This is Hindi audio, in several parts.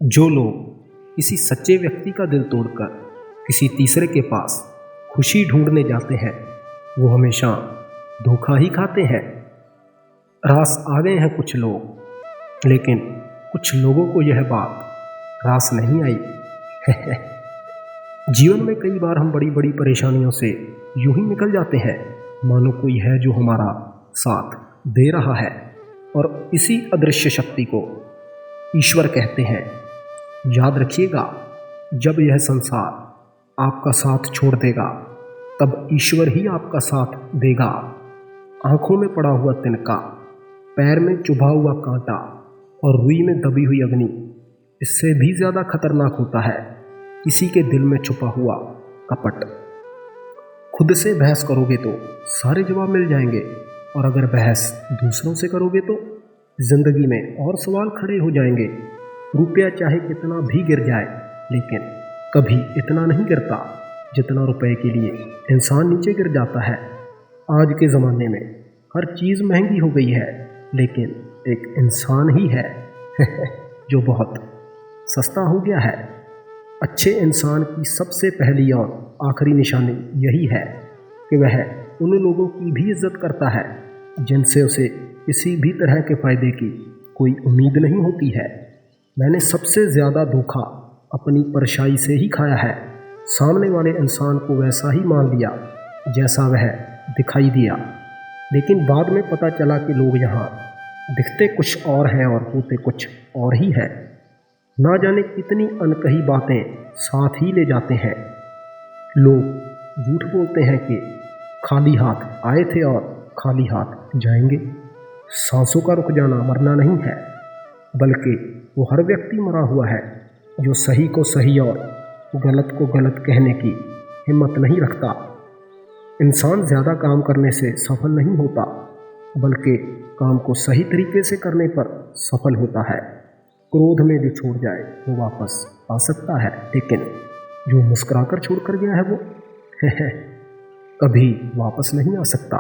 जो लोग किसी सच्चे व्यक्ति का दिल तोड़कर किसी तीसरे के पास खुशी ढूंढने जाते हैं वो हमेशा धोखा ही खाते हैं। रास आ गए हैं कुछ लोग, लेकिन कुछ लोगों को यह बात रास नहीं आई। जीवन में कई बार हम बड़ी बड़ी परेशानियों से यूं ही निकल जाते हैं मानो कोई है जो हमारा साथ दे रहा है, और इसी अदृश्य शक्ति को ईश्वर कहते हैं। याद रखिएगा, जब यह संसार आपका साथ छोड़ देगा तब ईश्वर ही आपका साथ देगा। आंखों में पड़ा हुआ तिनका, पैर में चुभा हुआ कांटा और रुई में दबी हुई अग्नि, इससे भी ज़्यादा खतरनाक होता है किसी के दिल में छुपा हुआ कपट। खुद से बहस करोगे तो सारे जवाब मिल जाएंगे, और अगर बहस दूसरों से करोगे तो जिंदगी में और सवाल खड़े हो जाएंगे। रुपया चाहे कितना भी गिर जाए, लेकिन कभी इतना नहीं गिरता जितना रुपए के लिए इंसान नीचे गिर जाता है। आज के ज़माने में हर चीज़ महंगी हो गई है, लेकिन एक इंसान ही है जो बहुत सस्ता हो गया है। अच्छे इंसान की सबसे पहली और आखिरी निशानी यही है कि वह उन लोगों की भी इज्जत करता है जिनसे उसे किसी भी तरह के फ़ायदे की कोई उम्मीद नहीं होती है। मैंने सबसे ज़्यादा धोखा अपनी परछाई से ही खाया है। सामने वाले इंसान को वैसा ही मान लिया जैसा वह दिखाई दिया, लेकिन बाद में पता चला कि लोग यहाँ दिखते कुछ और हैं और होते कुछ और ही है। ना जाने कितनी अनकही बातें साथ ही ले जाते हैं। लोग झूठ बोलते हैं कि खाली हाथ आए थे और खाली हाथ जाएंगे। सांसों का रुक जाना मरना नहीं है, बल्कि वो हर व्यक्ति मरा हुआ है जो सही को सही और गलत को गलत कहने की हिम्मत नहीं रखता। इंसान ज़्यादा काम करने से सफल नहीं होता, बल्कि काम को सही तरीके से करने पर सफल होता है। क्रोध में जो छोड़ जाए वो वापस आ सकता है, लेकिन जो मुस्कुराकर छोड़ कर गया है वो कभी वापस नहीं आ सकता।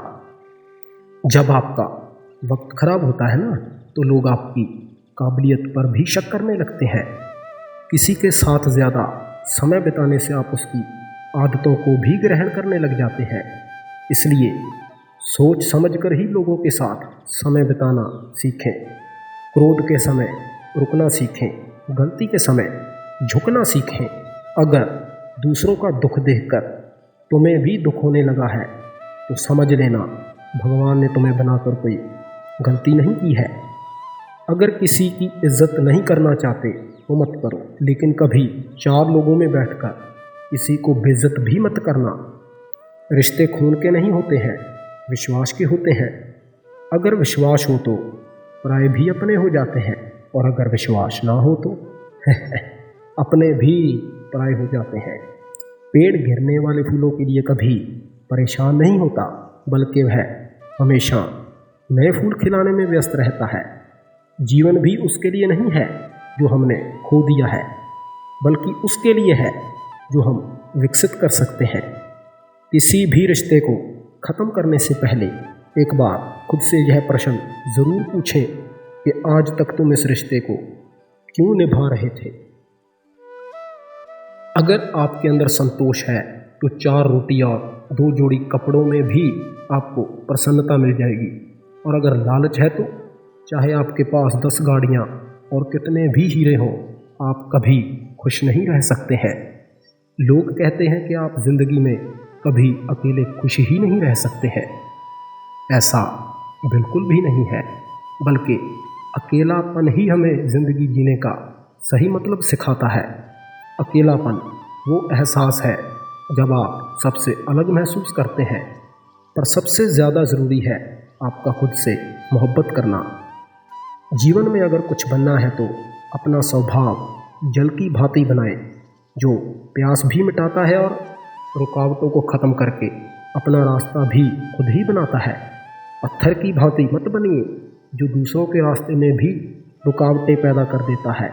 जब आपका वक्त खराब होता है ना, तो लोग आपकी काबिलियत पर भी शक करने लगते हैं। किसी के साथ ज़्यादा समय बिताने से आप उसकी आदतों को भी ग्रहण करने लग जाते हैं। इसलिए सोच समझकर ही लोगों के साथ समय बिताना सीखें। क्रोध के समय रुकना सीखें, गलती के समय झुकना सीखें। अगर दूसरों का दुख देखकर तुम्हें भी दुख होने लगा है तो समझ लेना भगवान ने तुम्हें बनाकर कोई गलती नहीं की है। अगर किसी की इज्जत नहीं करना चाहते तो मत करो, लेकिन कभी चार लोगों में बैठकर किसी को बेइज्जत भी मत करना। रिश्ते खून के नहीं होते हैं, विश्वास के होते हैं। अगर विश्वास हो तो पराये भी अपने हो जाते हैं, और अगर विश्वास ना हो तो अपने भी पराये हो जाते हैं। पेड़ गिरने वाले फूलों के लिए कभी परेशान नहीं होता, बल्कि वह हमेशा नए फूल खिलाने में व्यस्त रहता है। जीवन भी उसके लिए नहीं है जो हमने खो दिया है, बल्कि उसके लिए है जो हम विकसित कर सकते हैं। किसी भी रिश्ते को ख़त्म करने से पहले एक बार खुद से यह प्रश्न ज़रूर पूछें कि आज तक तुम इस रिश्ते को क्यों निभा रहे थे। अगर आपके अंदर संतोष है तो 4 रोटी और 2 जोड़ी कपड़ों में भी आपको प्रसन्नता मिल जाएगी, और अगर लालच है तो चाहे आपके पास 10 गाड़ियाँ और कितने भी हीरे हों, आप कभी खुश नहीं रह सकते हैं। लोग कहते हैं कि आप ज़िंदगी में कभी अकेले खुश ही नहीं रह सकते हैं। ऐसा बिल्कुल भी नहीं है, बल्कि अकेलापन ही हमें ज़िंदगी जीने का सही मतलब सिखाता है। अकेलापन वो एहसास है जब आप सबसे अलग महसूस करते हैं, पर सबसे ज़्यादा ज़रूरी है आपका खुद से मोहब्बत करना। जीवन में अगर कुछ बनना है तो अपना स्वभाव जल की भांति बनाएं, जो प्यास भी मिटाता है और रुकावटों को ख़त्म करके अपना रास्ता भी खुद ही बनाता है। पत्थर की भांति मत बनिए जो दूसरों के रास्ते में भी रुकावटें पैदा कर देता है।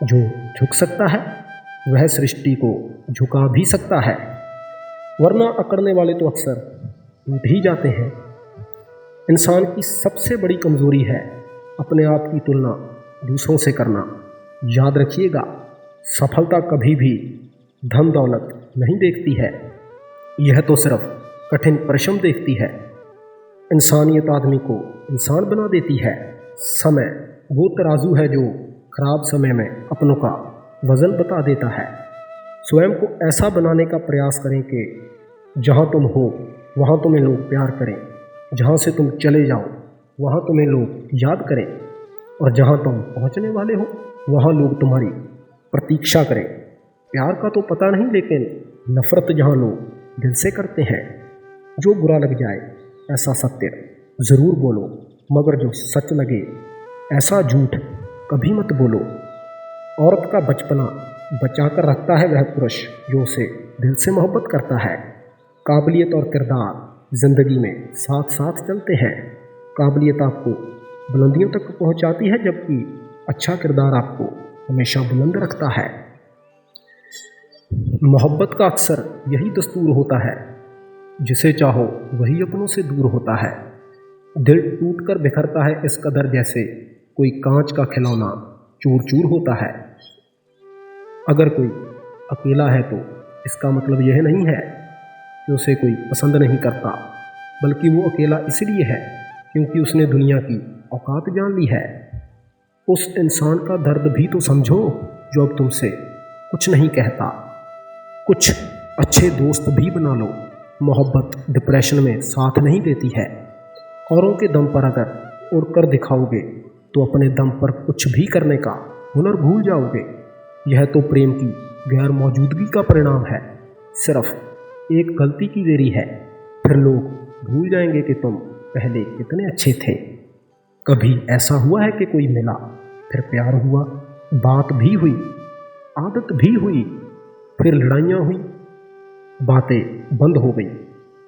जो झुक सकता है वह सृष्टि को झुका भी सकता है, वरना अकड़ने वाले तो अक्सर टूट ही जाते हैं। इंसान की सबसे बड़ी कमज़ोरी है अपने आप की तुलना दूसरों से करना। याद रखिएगा, सफलता कभी भी धन दौलत नहीं देखती है, यह तो सिर्फ कठिन परिश्रम देखती है। इंसानियत आदमी को इंसान बना देती है। समय वो तराजू है जो खराब समय में अपनों का वजन बता देता है। स्वयं को ऐसा बनाने का प्रयास करें कि जहाँ तुम हो वहाँ तुम्हें लोग प्यार करें, जहाँ से तुम चले जाओ वहाँ तुम्हें लोग याद करें, और जहाँ तुम पहुँचने वाले हो वहाँ लोग तुम्हारी प्रतीक्षा करें। प्यार का तो पता नहीं, लेकिन नफ़रत जहाँ लोग दिल से करते हैं। जो बुरा लग जाए ऐसा सत्य ज़रूर बोलो, मगर जो सच लगे ऐसा झूठ कभी मत बोलो। औरत का बचपना बचा कर रखता है वह पुरुष जो उसे दिल से मोहब्बत करता है। काबिलियत और किरदार ज़िंदगी में साथ साथ चलते हैं। काबिलियत आपको बुलंदियों तक पहुंचाती है, जबकि अच्छा किरदार आपको हमेशा बुलंद रखता है। मोहब्बत का अक्सर यही दस्तूर होता है, जिसे चाहो वही अपनों से दूर होता है। दिल टूटकर बिखरता है इस कदर जैसे कोई कांच का खिलौना चूर चूर होता है। अगर कोई अकेला है तो इसका मतलब यह नहीं है कि उसे कोई पसंद नहीं करता, बल्कि वो अकेला इसलिए है क्योंकि उसने दुनिया की औकात जान ली है। उस इंसान का दर्द भी तो समझो जो अब तुमसे कुछ नहीं कहता। कुछ अच्छे दोस्त भी बना लो। मोहब्बत डिप्रेशन में साथ नहीं देती है। औरों के दम पर अगर उड़ कर दिखाओगे तो अपने दम पर कुछ भी करने का हुनर भूल जाओगे। यह तो प्रेम की गैर मौजूदगी का परिणाम है। सिर्फ एक गलती की देरी है, फिर लोग भूल जाएंगे कि तुम पहले कितने अच्छे थे। कभी ऐसा हुआ है कि कोई मिला, फिर प्यार हुआ, बात भी हुई, आदत भी हुई, फिर लड़ाइयाँ हुई, बातें बंद हो गई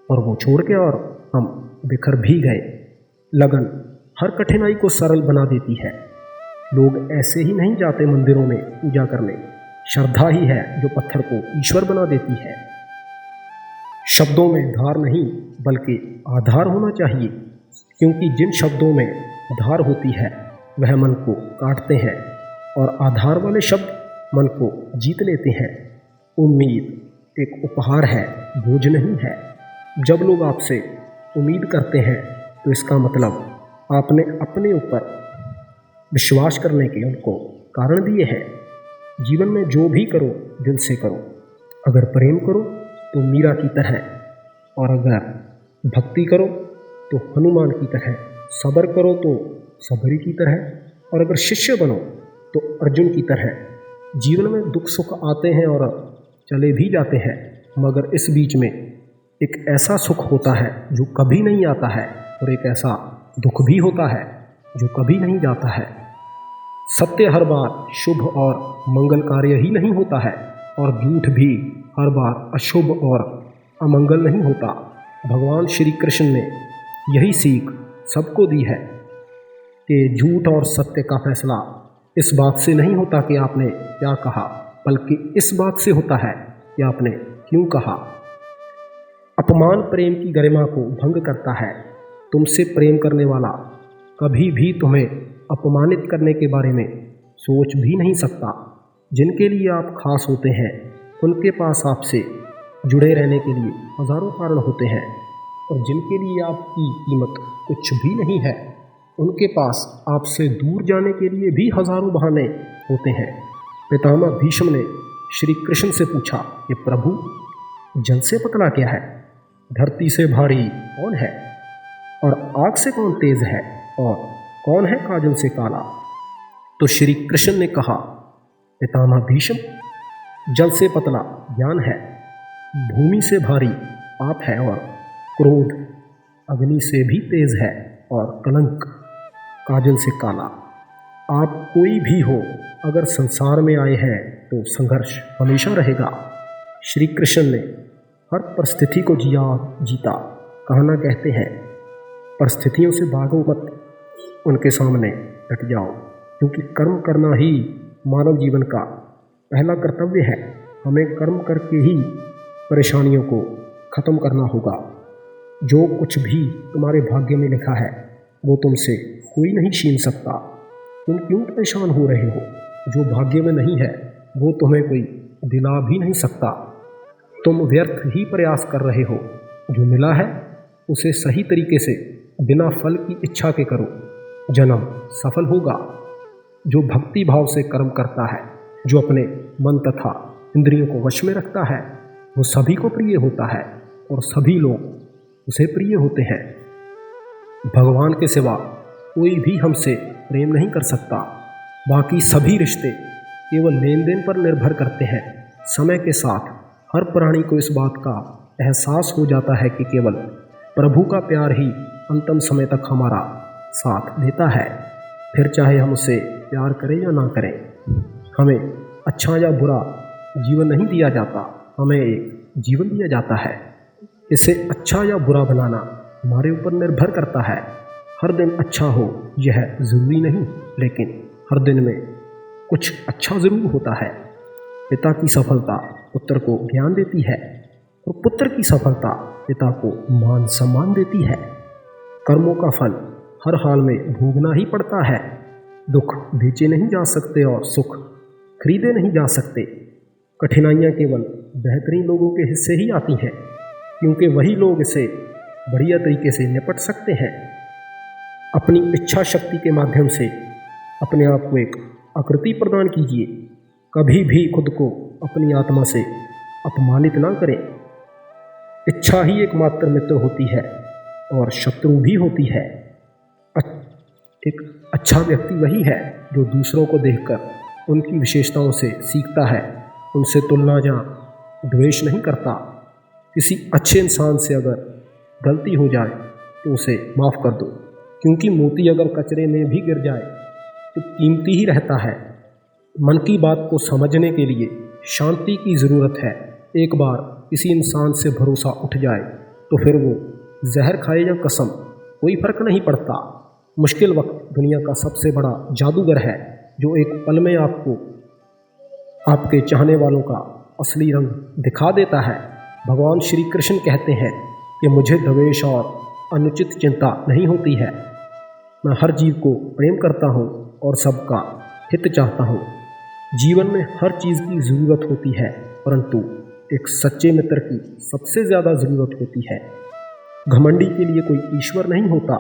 और वो छोड़ के और हम बिखर भी गए। लगन हर कठिनाई को सरल बना देती है। लोग ऐसे ही नहीं जाते मंदिरों में पूजा करने। श्रद्धा ही है जो पत्थर को ईश्वर बना देती है। शब्दों में धार नहीं बल्कि आधार होना चाहिए, क्योंकि जिन शब्दों में धार होती है वह मन को काटते हैं और आधार वाले शब्द मन को जीत लेते हैं। उम्मीद एक उपहार है, बोझ नहीं है। जब लोग आपसे उम्मीद करते हैं तो इसका मतलब आपने अपने ऊपर विश्वास करने के उनको कारण दिए हैं। जीवन में जो भी करो दिल से करो। अगर प्रेम करो तो मीरा की तरह, और अगर भक्ति करो तो हनुमान की तरह, सब्र करो तो सबरी की तरह, और अगर शिष्य बनो तो अर्जुन की तरह। जीवन में दुख सुख आते हैं और चले भी जाते हैं, मगर इस बीच में एक ऐसा सुख होता है जो कभी नहीं आता है, और एक ऐसा दुख भी होता है जो कभी नहीं जाता है। सत्य हर बार शुभ और मंगल कार्य ही नहीं होता है, और झूठ भी हर बार अशुभ और अमंगल नहीं होता। भगवान श्री कृष्ण ने यही सीख सबको दी है कि झूठ और सत्य का फैसला इस बात से नहीं होता कि आपने क्या कहा, बल्कि इस बात से होता है कि आपने क्यों कहा। अपमान प्रेम की गरिमा को भंग करता है। तुमसे प्रेम करने वाला कभी भी तुम्हें अपमानित करने के बारे में सोच भी नहीं सकता। जिनके लिए आप खास होते हैं उनके पास आपसे जुड़े रहने के लिए हज़ारों कारण होते हैं, और जिनके लिए आपकी कीमत कुछ भी नहीं है उनके पास आपसे दूर जाने के लिए भी हज़ारों बहाने होते हैं। पितामह भीष्म ने श्री कृष्ण से पूछा कि प्रभु, जल से पतला क्या है, धरती से भारी कौन है, और आग से कौन तेज है, और कौन है काजल से काला। तो श्री कृष्ण ने कहा, पितामह भीष्म, जल से पतला ज्ञान है, भूमि से भारी पाप है, और क्रोध अग्नि से भी तेज है, और कलंक काजल से काला। आप कोई भी हो, अगर संसार में आए हैं तो संघर्ष हमेशा रहेगा। श्री कृष्ण ने हर परिस्थिति को जीता। कहना कहते हैं, परिस्थितियों से भागो मत, उनके सामने डट जाओ, क्योंकि कर्म करना ही मानव जीवन का पहला कर्तव्य है। हमें कर्म करके ही परेशानियों को ख़त्म करना होगा। जो कुछ भी तुम्हारे भाग्य में लिखा है वो तुमसे कोई नहीं छीन सकता। तुम क्यों परेशान हो रहे हो? जो भाग्य में नहीं है वो तुम्हें कोई दिला भी नहीं सकता। तुम व्यर्थ ही प्रयास कर रहे हो। जो मिला है उसे सही तरीके से बिना फल की इच्छा के करो, जन्म सफल होगा। जो भक्ति भाव से कर्म करता है, जो अपने मन तथा इंद्रियों को वश में रखता है, वो सभी को प्रिय होता है और सभी लोग उसे प्रिय होते हैं। भगवान के सिवा कोई भी हमसे प्रेम नहीं कर सकता। बाकी सभी रिश्ते केवल लेन देन पर निर्भर करते हैं। समय के साथ हर प्राणी को इस बात का एहसास हो जाता है कि केवल प्रभु का प्यार ही अंतिम समय तक हमारा साथ देता है। फिर चाहे हम उसे प्यार करें या ना करें, हमें अच्छा या बुरा जीवन नहीं दिया जाता, हमें एक जीवन दिया जाता है। इसे अच्छा या बुरा बनाना हमारे ऊपर निर्भर करता है। हर दिन अच्छा हो यह ज़रूरी नहीं, लेकिन हर दिन में कुछ अच्छा ज़रूर होता है। पिता की सफलता पुत्र को ज्ञान देती है और पुत्र की सफलता पिता को मान सम्मान देती है। कर्मों का फल हर हाल में भोगना ही पड़ता है। दुख बेचे नहीं जा सकते और सुख खरीदे नहीं जा सकते। कठिनाइयाँ केवल बेहतरीन लोगों के हिस्से ही आती हैं, क्योंकि वही लोग इसे बढ़िया तरीके से निपट सकते हैं। अपनी इच्छा शक्ति के माध्यम से अपने आप को एक आकृति प्रदान कीजिए। कभी भी खुद को अपनी आत्मा से अपमानित ना करें। इच्छा ही एकमात्र मित्र होती है और शत्रु भी होती है। एक अच्छा व्यक्ति वही है जो दूसरों को देखकर उनकी विशेषताओं से सीखता है, उनसे तुलना या द्वेष नहीं करता। किसी अच्छे इंसान से अगर गलती हो जाए तो उसे माफ़ कर दो, क्योंकि मोती अगर कचरे में भी गिर जाए तो कीमती ही रहता है। मन की बात को समझने के लिए शांति की ज़रूरत है। एक बार किसी इंसान से भरोसा उठ जाए तो फिर वो जहर खाए या कसम, कोई फ़र्क नहीं पड़ता। मुश्किल वक्त दुनिया का सबसे बड़ा जादूगर है, जो एक पल में आपको आपके चाहने वालों का असली रंग दिखा देता है। भगवान श्री कृष्ण कहते हैं कि मुझे द्वेष और अनुचित चिंता नहीं होती है। मैं हर जीव को प्रेम करता हूँ और सबका हित चाहता हूँ। जीवन में हर चीज़ की ज़रूरत होती है, परंतु एक सच्चे मित्र की सबसे ज़्यादा ज़रूरत होती है। घमंडी के लिए कोई ईश्वर नहीं होता,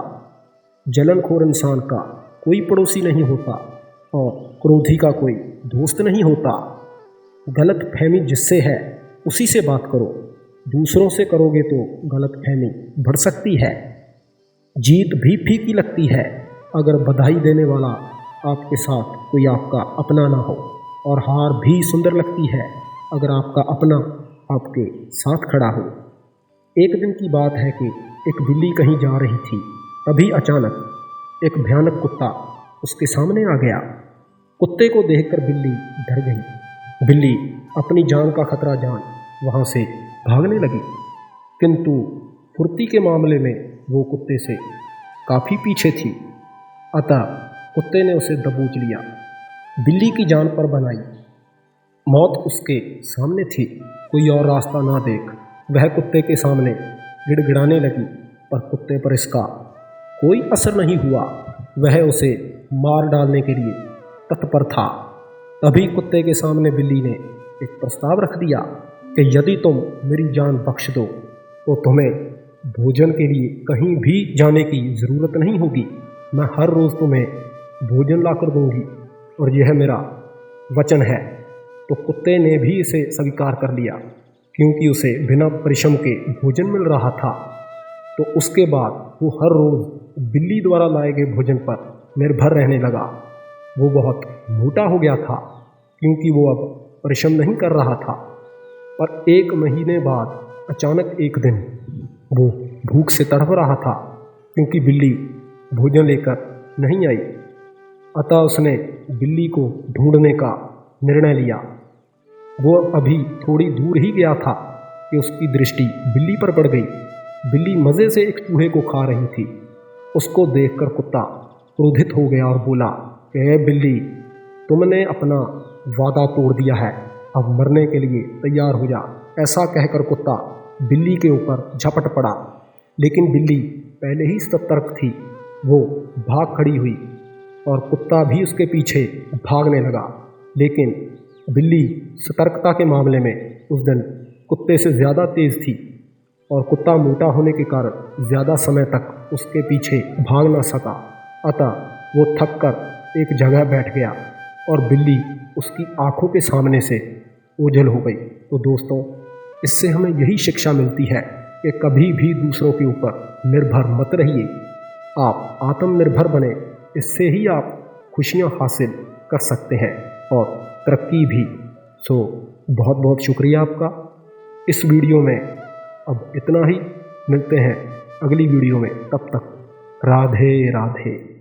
जलनखोर इंसान का कोई पड़ोसी नहीं होता और क्रोधी का कोई दोस्त नहीं होता। गलत फहमी जिससे है उसी से बात करो। दूसरों से करोगे तो गलत फहमी बढ़ सकती है। जीत भी फीकी लगती है अगर बधाई देने वाला आपके साथ कोई आपका अपना ना हो, और हार भी सुंदर लगती है अगर आपका अपना आपके साथ खड़ा हो। एक दिन की बात है कि एक बिल्ली कहीं जा रही थी। तभी अचानक एक भयानक कुत्ता उसके सामने आ गया। कुत्ते को देखकर बिल्ली डर गई। बिल्ली अपनी जान का खतरा जान वहाँ से भागने लगी, किंतु फुर्ती के मामले में वो कुत्ते से काफ़ी पीछे थी। अतः कुत्ते ने उसे दबोच लिया, बिल्ली की जान पर बनाई। मौत उसके सामने थी। कोई और रास्ता ना देख वह कुत्ते के सामने गिड़गिड़ाने लगी, पर कुत्ते पर इसका कोई असर नहीं हुआ। वह उसे मार डालने के लिए तत्पर था। तभी कुत्ते के सामने बिल्ली ने एक प्रस्ताव रख दिया कि यदि तुम मेरी जान बख्श दो तो तुम्हें भोजन के लिए कहीं भी जाने की ज़रूरत नहीं होगी। मैं हर रोज़ तुम्हें भोजन ला कर दूँगी और यह मेरा वचन है। तो कुत्ते ने भी इसे स्वीकार कर लिया, क्योंकि उसे बिना परिश्रम के भोजन मिल रहा था। तो उसके बाद वो हर रोज़ बिल्ली द्वारा लाए गए भोजन पर निर्भर रहने लगा। वो बहुत मोटा हो गया था, क्योंकि वो अब परिश्रम नहीं कर रहा था। पर 1 महीने बाद अचानक एक दिन वो भूख से तड़प रहा था, क्योंकि बिल्ली भोजन लेकर नहीं आई। अतः उसने बिल्ली को ढूंढने का निर्णय लिया। वो अभी थोड़ी दूर ही गया था कि उसकी दृष्टि बिल्ली पर पड़ गई। बिल्ली मज़े से एक चूहे को खा रही थी। उसको देखकर कुत्ता क्रोधित हो गया और बोला कि बिल्ली, तुमने अपना वादा तोड़ दिया है, अब मरने के लिए तैयार हो जा। ऐसा कहकर कुत्ता बिल्ली के ऊपर झपट पड़ा, लेकिन बिल्ली पहले ही सतर्क थी। वो भाग खड़ी हुई और कुत्ता भी उसके पीछे भागने लगा। लेकिन बिल्ली सतर्कता के मामले में उस दिन कुत्ते से ज़्यादा तेज़ थी और कुत्ता मोटा होने के कारण ज़्यादा समय तक उसके पीछे भाग ना सका। अतः वो थक कर एक जगह बैठ गया और बिल्ली उसकी आंखों के सामने से ओझल हो गई। तो दोस्तों, इससे हमें यही शिक्षा मिलती है कि कभी भी दूसरों के ऊपर निर्भर मत रहिए। आप आत्मनिर्भर बने, इससे ही आप खुशियाँ हासिल कर सकते हैं और तरक्की भी। सो बहुत बहुत शुक्रिया आपका। इस वीडियो में अब इतना ही, मिलते हैं अगली वीडियो में। तब तक राधे राधे।